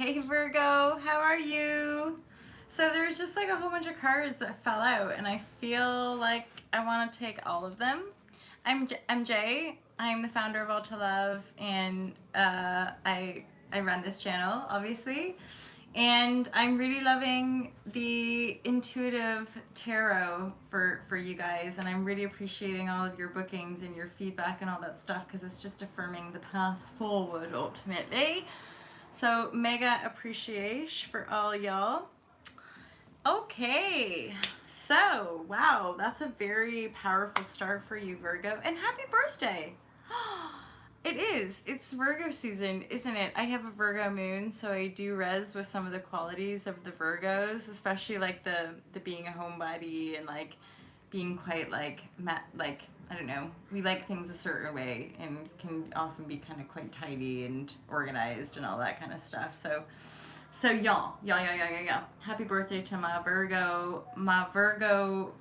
Hey Virgo, how are you? So there's just like a whole bunch of cards that fell out, and I feel like I want to take all of them. I'm Jay. I'm the founder of All to Love, and I run this channel, obviously. And I'm really loving the intuitive tarot for you guys, and I'm really appreciating all of your bookings and your feedback and all that stuff because it's just affirming the path forward ultimately. So mega appreciation for all y'all. Okay, so wow, that's a very powerful start for you, Virgo, and happy birthday. It is. It's Virgo season, isn't it? I have a Virgo moon, so I do res with some of the qualities of the Virgos, especially like the being a homebody and like being quite like I don't know. We like things a certain way and can often be kind of quite tidy and organized and all that kind of stuff. So y'all. Happy birthday to my Virgo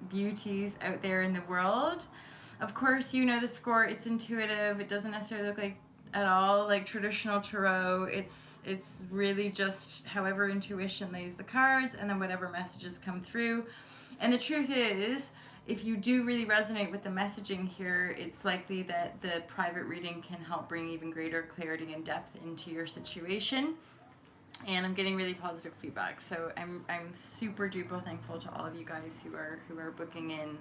beauties out there in the world. Of course, you know the score. It's intuitive. It doesn't necessarily look like at all like traditional tarot. It's really just however intuition lays the cards, and then whatever messages come through. And the truth is, if you do really resonate with the messaging here, it's likely that the private reading can help bring even greater clarity and depth into your situation. And I'm getting really positive feedback, so I'm super duper thankful to all of you guys who are booking in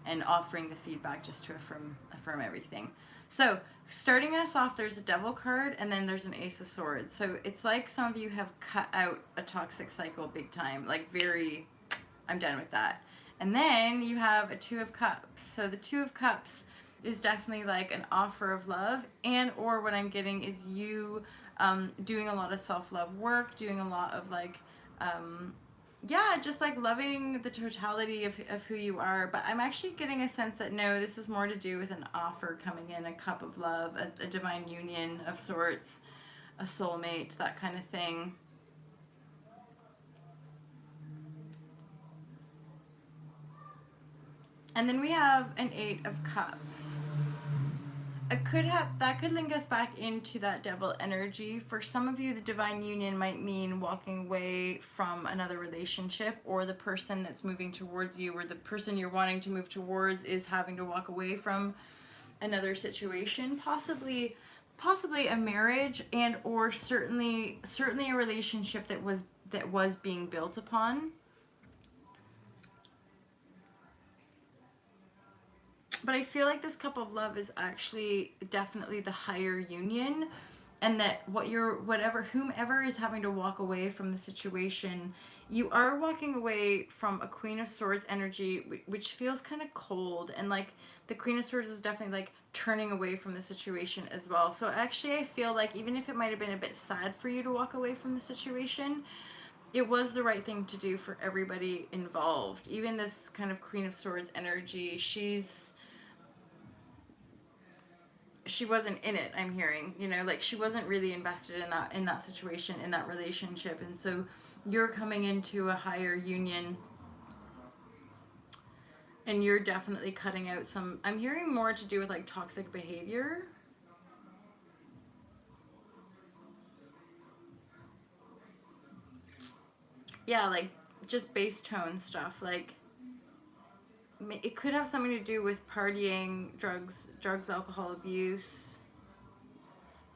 and offering the feedback just to affirm everything. So starting us off, there's a devil card and then there's an ace of swords. So it's like some of you have cut out a toxic cycle big time, like very, I'm done with that. And then you have a two of cups. So the two of cups is definitely like an offer of love, and or what I'm getting is you doing a lot of self-love work, doing a lot of like yeah, just like loving the totality of who you are. But I'm actually getting a sense that no, this is more to do with an offer coming in, a cup of love, a divine union of sorts, a soulmate, that kind of thing. And then we have an eight of cups. It could have, that could link us back into that devil energy. For some of you, the divine union might mean walking away from another relationship, or the person that's moving towards you, or the person you're wanting to move towards is having to walk away from another situation, possibly a marriage, and or certainly a relationship that was being built upon. But I feel like this cup of love is actually definitely the higher union, and that whomever is having to walk away from the situation, you are walking away from a Queen of Swords energy, which feels kind of cold, and like the Queen of Swords is definitely like turning away from the situation as well. So actually I feel like even if it might have been a bit sad for you to walk away from the situation, it was the right thing to do for everybody involved. Even this kind of Queen of Swords energy, she wasn't in it, I'm hearing, like she wasn't really invested in that situation, in that relationship. And so you're coming into a higher union, and you're definitely cutting out some, I'm hearing more to do with like toxic behavior. Yeah, like just bass tone stuff. Like it could have something to do with partying, drugs, alcohol abuse,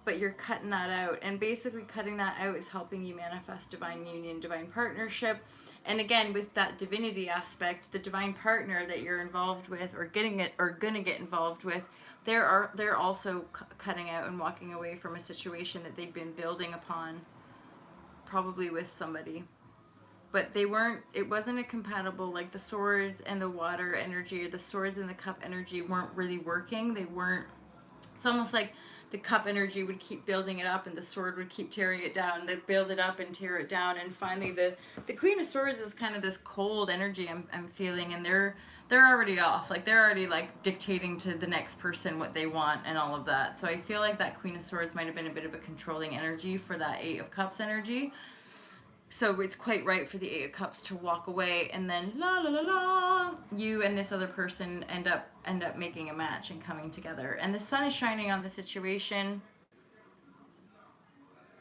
but you're cutting that out. And basically cutting that out is helping you manifest divine union, divine partnership. And again, with that divinity aspect, the divine partner that you're involved with, or gonna get involved with, they're also cutting out and walking away from a situation that they've been building upon, probably with somebody. But it wasn't a compatible, like the swords and the water energy, or the swords and the cup energy weren't really working. They weren't, it's almost like the cup energy would keep building it up and the sword would keep tearing it down. They'd build it up and tear it down, and finally the Queen of Swords is kind of this cold energy I'm feeling, and they're already off. Like they're already like dictating to the next person what they want and all of that. So I feel like that Queen of Swords might have been a bit of a controlling energy for that Eight of Cups energy. So it's quite right for the Eight of Cups to walk away, and then la la la la, you and this other person end up making a match and coming together. And the sun is shining on the situation.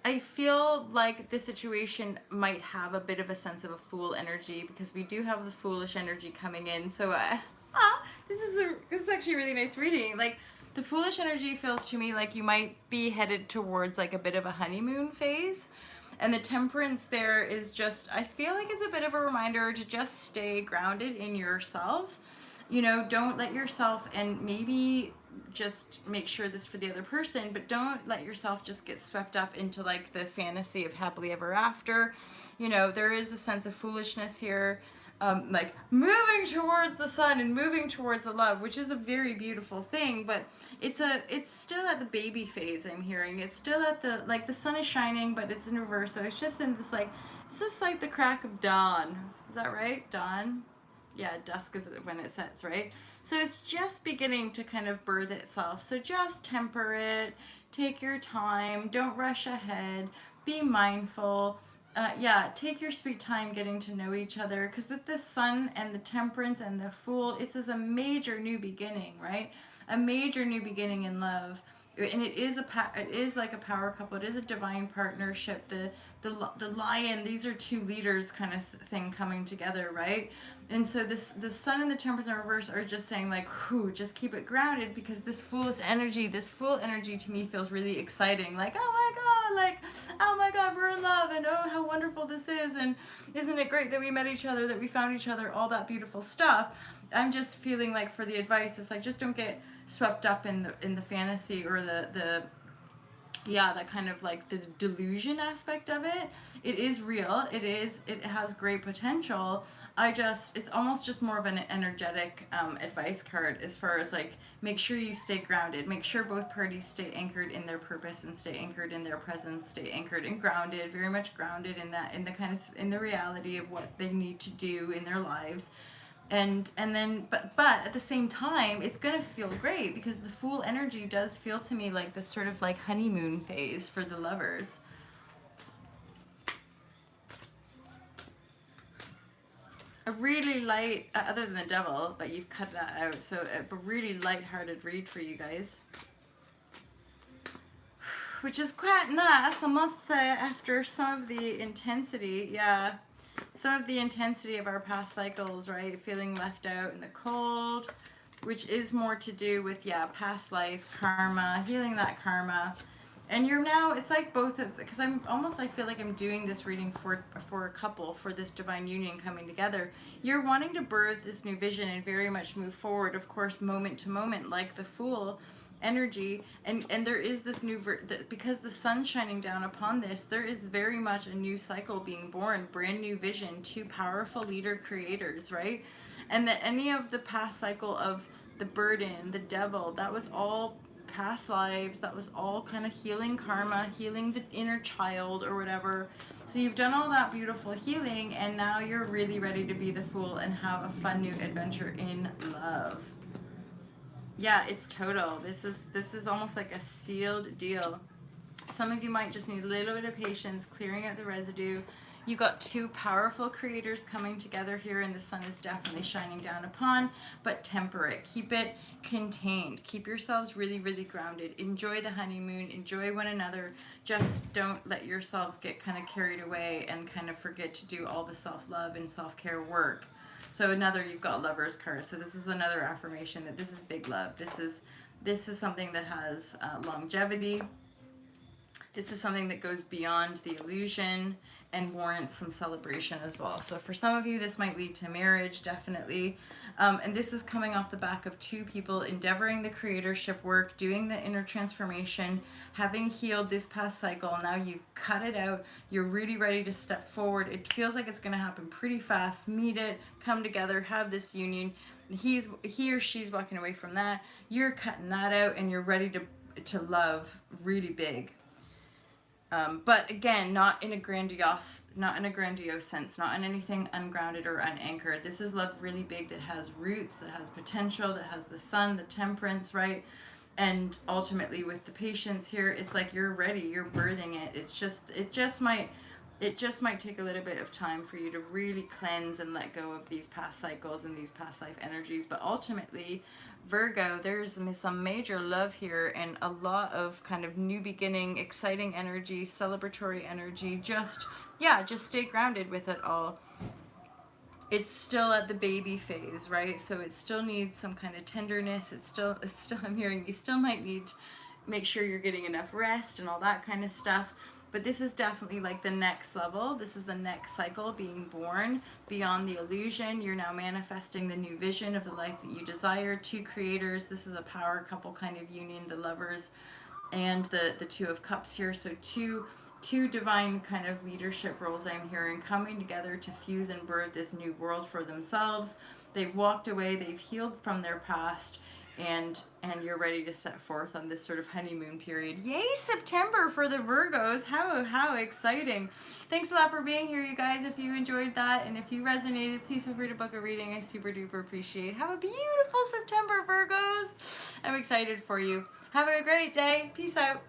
I feel like this situation might have a bit of a sense of a fool energy because we do have the foolish energy coming in. So, this is actually a really nice reading. Like the foolish energy feels to me like you might be headed towards like a bit of a honeymoon phase. And the temperance there is just, I feel like it's a bit of a reminder to just stay grounded in yourself. You know, don't let yourself, and maybe just make sure this for the other person, but don't let yourself just get swept up into like the fantasy of happily ever after. You know, there is a sense of foolishness here. Like moving towards the sun and moving towards the love, which is a very beautiful thing, but it's still at the baby phase. I'm hearing it's still at the, like, the sun is shining, but it's in reverse, so it's just in this, like, it's just like the crack of dawn. Is that right? Dawn? Yeah, dusk is when it sets, right? So it's just beginning to kind of birth itself. So just temper it, take your time, don't rush ahead, be mindful. Yeah, take your sweet time getting to know each other, because with the sun and the temperance and the fool, it's as a major new beginning, right? A major new beginning in love. And it is like a power couple. It is a divine partnership. The lion, these are two leaders kind of thing coming together, right? And so the sun and the temperance in reverse are just saying like, whew, just keep it grounded, because this fool energy to me feels really exciting. Like, oh my God, we're in love, and oh, how wonderful this is, and isn't it great that we met each other, that we found each other, all that beautiful stuff. I'm just feeling like for the advice, it's like, just don't get swept up in the fantasy or the yeah, that kind of like the delusion aspect of it. It is real. It has great potential. It's almost just more of an energetic advice card, as far as like, make sure you stay grounded. Make sure both parties stay anchored in their purpose and stay anchored in their presence, stay anchored and grounded, very much grounded in that, in the kind of, in the reality of what they need to do in their lives. And then, but at the same time, it's gonna feel great, because the fool energy does feel to me like this sort of like honeymoon phase for the lovers. A really light, other than the devil, but you've cut that out, so a really light-hearted read for you guys, which is quite nice, I must say, after some of the intensity. Yeah, some of the intensity of our past cycles, right? Feeling left out in the cold, which is more to do with, yeah, past life karma, healing that karma. And you're now, it's like both of, because I feel like I'm doing this reading for a couple, for this divine union coming together. You're wanting to birth this new vision and very much move forward, of course, moment to moment, like the fool energy. And there is this new because the sun's shining down upon this, there is very much a new cycle being born, brand new vision, two powerful leader creators, right? And that any of the past cycle of the burden, the devil, that was all past lives, that was all kind of healing karma, healing the inner child or whatever. So you've done all that beautiful healing, and now you're really ready to be the fool and have a fun new adventure in love. Yeah, it's total. This is almost like a sealed deal. Some of you might just need a little bit of patience, clearing out the residue. You got two powerful creators coming together here, and the sun is definitely shining down upon, but temper it. Keep it contained. Keep yourselves really, really grounded. Enjoy the honeymoon. Enjoy one another. Just don't let yourselves get kind of carried away and kind of forget to do all the self-love and self-care work. So you've got Lover's card. So this is another affirmation that this is big love. This is something that has longevity. This is something that goes beyond the illusion and warrants some celebration as well. So for some of you, this might lead to marriage, definitely. And this is coming off the back of two people endeavoring the creatorship work, doing the inner transformation, having healed this past cycle. Now you've cut it out. You're really ready to step forward. It feels like it's going to happen pretty fast. Meet it, come together, have this union. He or she's walking away from that. You're cutting that out, and you're ready to love really big. But again, not in a grandiose sense, not in anything ungrounded or unanchored. This is love really big, that has roots, that has potential, that has the sun, the temperance, right? And ultimately with the patience here, it's like you're ready, you're birthing it. It it just might take a little bit of time for you to really cleanse and let go of these past cycles and these past life energies. But ultimately, Virgo, there's some major love here and a lot of kind of new beginning, exciting energy, celebratory energy. Just, yeah, just stay grounded with it all. It's still at the baby phase, right? So it still needs some kind of tenderness. It's still, I'm hearing you still might need to make sure you're getting enough rest and all that kind of stuff. But this is definitely like the next level. This is the next cycle, being born beyond the illusion. You're now manifesting the new vision of the life that you desire. Two creators. This is a power couple kind of union, the lovers and the Two of Cups here. So two divine kind of leadership roles I'm hearing coming together to fuse and birth this new world for themselves. They've walked away, they've healed from their past, and you're ready to set forth on this sort of honeymoon period. Yay, September for the Virgos. How exciting. Thanks a lot for being here, you guys. If you enjoyed that and if you resonated, please feel free to book a reading. I super duper appreciate. Have a beautiful September, Virgos. I'm excited for you. Have a great day. Peace out.